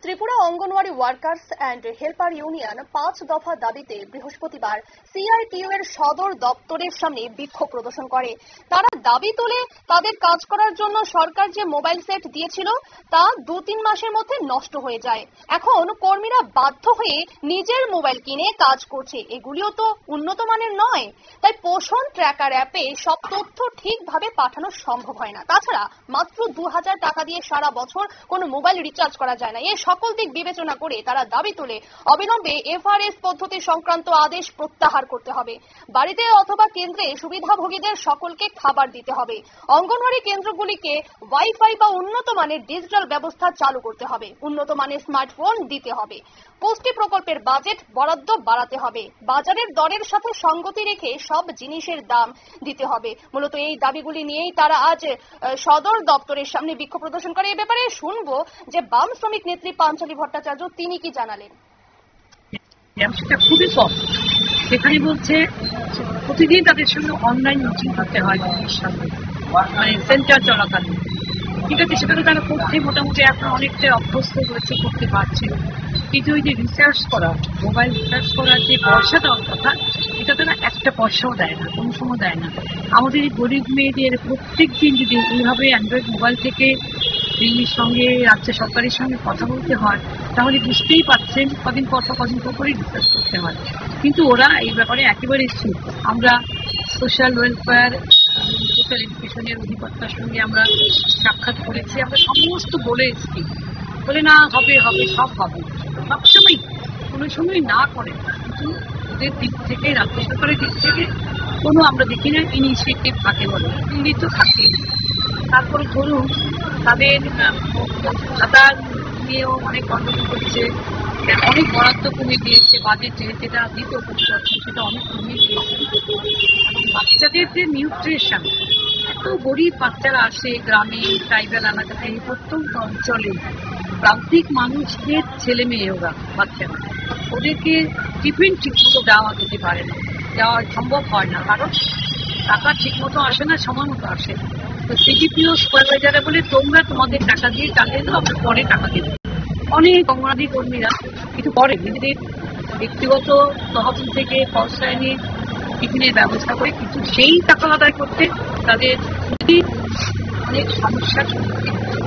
Tripura anganwadi workers and helper union 5 দফা দাবিতে বৃহস্পতিবার সিআইটিইউ এর সদর দপ্তরের সামনে বিক্ষোভ প্রদর্শন করে। তারা দাবি তোলে তাদের কাজ করার জন্য সরকার যে মোবাইল সেট দিয়েছিল তা 2-3 মাসের মধ্যে নষ্ট হয়ে যায়। এখন কর্মীরা বাধ্য হয়ে নিজের মোবাইল কিনে কাজ করছে। এগুলিও তো উন্নত মানের নয়। তাই পোষণ ট্র্যাকার অ্যাপে সব তথ্য ঠিকভাবে পাঠানো সম্ভব হয় না। তাছাড়া মাত্র 2000 টাকা দিয়ে সারা বছর কোনো মোবাইল রিচার্জ করা যায় না। এই সকল দিক বিবেচনা করে তারা দাবি তোলে অবিলম্বে এফআরএস পদ্ধতি সংক্রান্ত আদেশ প্রত্যাহার করতে হবে। বাড়িতে অথবা কেন্দ্রে সুবিধাভোগীদের সকলকে খাবার দিতে হবে। অঙ্গনওয়াড়ি কেন্দ্রগুলিকে ওয়াইফাই বা উন্নত মানের ডিজিটাল ব্যবস্থা চালু করতে হবে। উন্নত মানের স্মার্টফোন দিতে হবে। পুষ্টি প্রকল্পের বাজেট বরাদ্দ বাড়াতে হবে। বাজারের দরের সাথে সঙ্গতি রেখে সব জিনিসের দাম দিতে হবে। মূলত এই দাবিগুলি নিয়েই তারা আজ সদর দপ্তরের সামনে বিক্ষোভ প্রদর্শন করে। এ ব্যাপারে শুনবো যে বাম শ্রমিক নেত্রী পাঞ্চালী ভট্টাচার্য তিনি কি জানালেন। সেটা খুবই কম। সেখানে বলছে প্রতিদিন তাদের সঙ্গে অনলাইন মিটিং করতে হয় মানে সেন্টার চলাকালীন। ঠিক আছে, সেটা তো তারা করতে মোটামুটি এখন অনেকটা অভ্যস্ত হয়েছে, করতে পারছে। কিন্তু ওই যে রিসার্চ করা, মোবাইল রিসার্চ করার যে পয়সা দেওয়ার কথা, এটা তারা একটা পয়সাও দেয় না, কোনো সময় দেয় না। আমাদের এই গরিব মেয়েদের প্রত্যেক দিন যদি এইভাবে অ্যান্ড্রয়েড মোবাইল থেকে দিল্লির সঙ্গে রাজ্য সরকারের সঙ্গে কথা বলতে হয়, তাহলে বুঝতেই পারছেন কদিন পর করেই রিসার্চ করতে হয়। কিন্তু ওরা এই ব্যাপারে একেবারে চুপ। আমরা সোশ্যাল ওয়েলফেয়ার, সোশ্যাল এডুকেশনের অধিকর্তার সঙ্গে আমরা সাক্ষাৎ করেছি, আমরা সমস্ত বলে এসেছি, বলে না হবে হবে সব হবে, সবসময় কোনো সময় না করে। কিন্তু ওদের দিক থেকে, রাজ্য সরকারের দিক থেকে কোনো আমরা দেখি না ইনিশিয়েটিভ থাকে বলে। দিল্লি তো থাকে। তারপরে ধরুন তাদের খাতা নিয়েও অনেক গণ্ডগোল করছে, অনেক বরাদ্দ কমে দিয়েছে বাজেটে, যেটা দিত সেটা অনেক কমে দিয়েছে। বাচ্চাদের যে নিউট্রিশন, এত গরিব বাচ্চারা আসে গ্রামে, ট্রাইবাল এলাকাতে, প্রত্যন্ত অঞ্চলে প্রান্তিক মানুষদের ছেলে মেয়ে, ওরা বাচ্চারা, ওদেরকে টিফিন ঠিকমতো দেওয়া যেতে পারে না, দেওয়া সম্ভব হয় না, কারণ টাকা ঠিক মতো আসে না, সময় মতো আসে। তো সিডিপিও সুপারভাইজাররা বলে তোমরা তোমাদের টাকা দিয়ে চালিয়ে দাও, আমরা পরে টাকা দেবো। অনেক অঙ্গনাদি কর্মীরা কিন্তু পরে নিজেদের ব্যক্তিগত তহবিল থেকে পয়সা এনে টিফিনের ব্যবস্থা করে, কিন্তু সেই টাকা আদায় করতে তাদের অনেক সমস্যার সম্মুখীন হচ্ছে।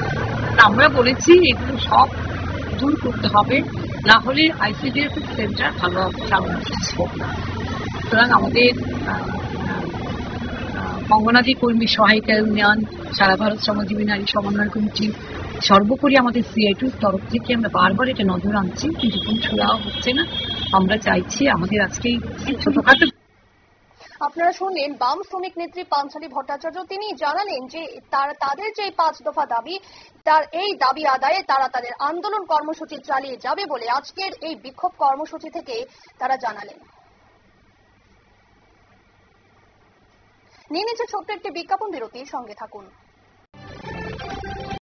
আমরা বলেছি এগুলো সব দূর করতে হবে, না হলে আইসিডিএস সেন্টার ভালো চালানো সম্ভব না। সুতরাং আমাদের অঙ্গনাদি কর্মী সহায়িকা ইউনিয়ন, সারা ভারত শ্রমজীবী নারী সমন্বয় কমিটি, সর্বোপরি আমাদের সিআইটির তরফ থেকে আমরা বারবার এটা নজর আনছি, কিন্তু কোনো সুরাহা হচ্ছে না। আমরা চাইছি আমাদের আজকে ছোটখাটো। আপনারা শুনলেন বাম শ্রমিক নেত্রী পাঞ্চালী ভট্টাচার্য। তিনি জানালেন যে তাদের যে 5 দফা দাবি, এই দাবি আদায়ে তারা তাদের আন্দোলন কর্মসূচি চালিয়ে যাবে বলে আজকের এই বিক্ষোভ কর্মসূচি থেকে তারা জানালেন। নিয়ে নিচ্ছে ছোট্ট একটি বিজ্ঞাপন বিরতি, সঙ্গে থাকুন।